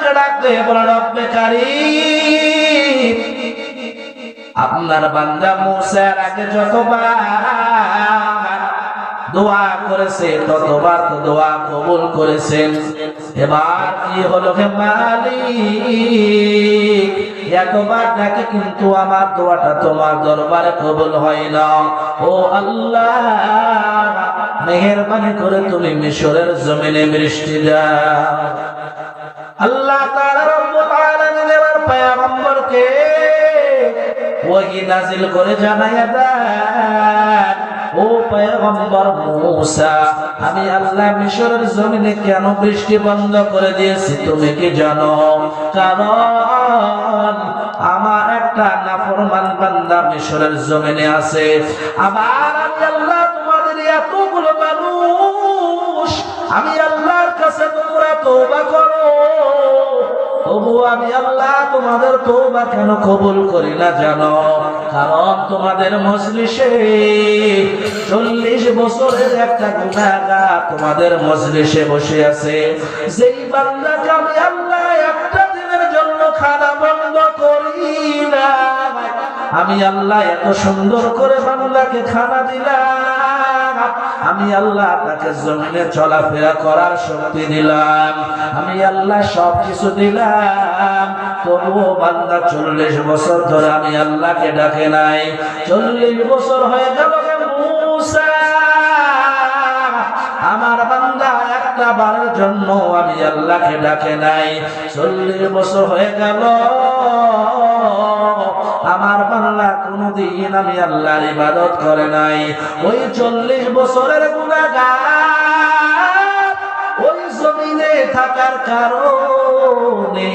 বান্দাকে ডাকতে বলে রব্বে কারীম আপনার বান্দা মুসার আগে যতবার দোয়া করেছে ততবার তো দোয়া কবুল করেছেন এবার কি হলো হে মালিক একবার ডাকে কিন্তু আমার দোয়াটা তোমার দরবারে কবুল হয় না ও আল্লাহ মেহেরবানি করে তুমি মিশরের জমিনে বৃষ্টি দাও আল্লাহ তাআলা রব্বুল আলামিন এবার পয়গম্বরকে ওহী নাযিল করে জানায়া দেন ও পয়গম্বর মূসা আমি আল্লাহ মিশরের জমিনে কেন বৃষ্টি বন্ধ করে দিয়েছি তুমি কি জানো কারণ আমার একটা নাফরমান বান্দা মিশরের জমিনে আছে আবার আমি আল্লাহ তোমাদের এতগুলো মানুষ আমি আল্লাহর কাছে তোমরা তওবা করো তবু আমি আল্লাহ তোমাদের তওবা কেন কবুল করি না জানো কারণ তোমাদের মজলিসে 40 বছরের একটা গুনাহগার তোমাদের মজলিসে বসে আছে যেই বান্দাকে আমি আল্লাহ একটা দিনের জন্য খানা বন্ধ করি না আমি আল্লাহ এত সুন্দর করে বান্দাকে খানা দিলাম আমি আল্লাহ তাকে জমিনে চলাফেরা করার শক্তি দিলাম আমি আল্লাহ সবকিছু দিলাম তবুও বান্দা 40 বছর ধরে আমি আল্লাহকে ডাকে নাই 40 বছর হয়ে গেল মূসা আমার বান্দা একটা বারের জন্য আমি আল্লাহকে ডাকে নাই 40 বছর হয়ে গেল আমার বান্দা কোনদিন আমি আল্লাহর ইবাদত করে নাই ওই 40 বছরের গুনাহগার ওই জমিনে থাকার কারণে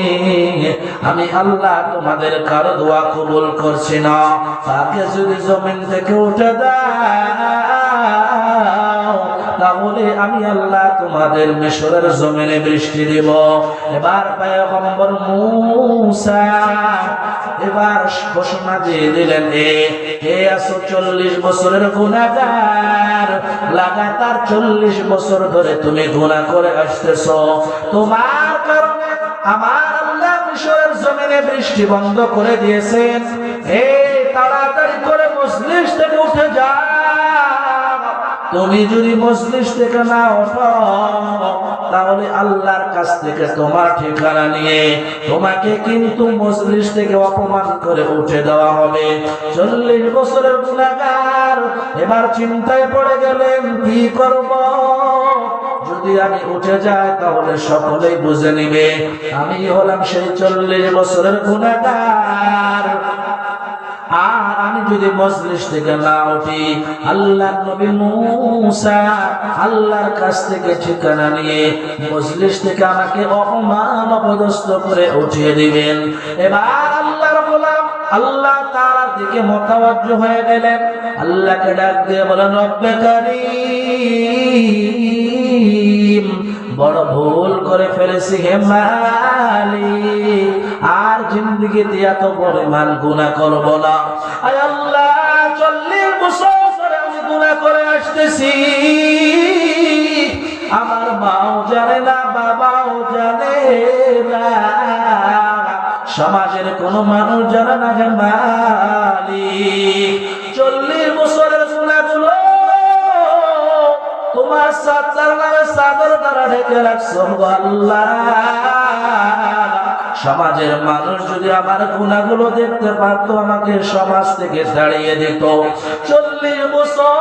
আমি আল্লাহ তোমাদের কারো দোয়া কবুল করছি না তাকে যদি জমিন থেকে উঠে দাও তাহলে আমি আল্লাহ তোমাদের মিশরের জমিনে বৃষ্টি দেব এবার পয়গম্বর মূসা এবার ঘোষণা দিয়ে দিলেন হে আছো 40 বছরের গুনাহগার লাগাতার 40 বছর ধরে তুমি গুনাহ করে আসতেছো তোমার কারণে আমার আল্লাহ মিশরের জমিনে বৃষ্টি বন্ধ করে দিয়েছেন তাড়াতাড়ি করে মজলিস থেকে উঠে যাও তুমি যদি মজলিস থেকে না ওঠো তাহলে আল্লাহর কাছ থেকে তোমার ঠিকানা নিয়ে তোমাকে কিন্তু মজলিস থেকে অপমান করে উঠে দেওয়া হবে 40 বছরের গুনাহগার এবার চিন্তায় পড়ে গেলেন কি করব যদি আমি উঠে যাই তাহলে সকলেই বুঝে নিবে আমি হলাম সেই 40 বছরের গুনাহগার আর আমি যদি মজলিস থেকে না উঠি আল্লাহর নবী মূসা আল্লাহর কাছ থেকে ঠিকানা নিয়ে মজলিস থেকে আমাকে অপমান অপদস্থ করে উঠিয়ে দিবেন এবার আল্লাহর গোলাম আল্লাহ তাআলার দিকে মুতাওয়াজ্জিহ হয়ে গেলেন আল্লাহকে ডাক দিয়ে বলেন রব্বে কারীম বড় ভুল করে ফেলেছি হে মালিক আর জিন্দেগিতে এত পরিমাণ গুনাহ করব না আয় আল্লাহ 40 বছর ধরে আমি গুনাহ করে আসতেছি আমার মাও জানে না বাবাও জানে না সমাজের কোন মানুষ জানে না হে মালিক 40 বছরের গুনাহগুলো তোমার সাতার নামে সাদর দ্বারা ঢেকে রাখছো আল্লাহ সমাজের মানুষ যদি আমার গুনাহগুলো দেখতে পারতো আমাকে সমাজ থেকে তাড়িয়ে দিত 40 বছর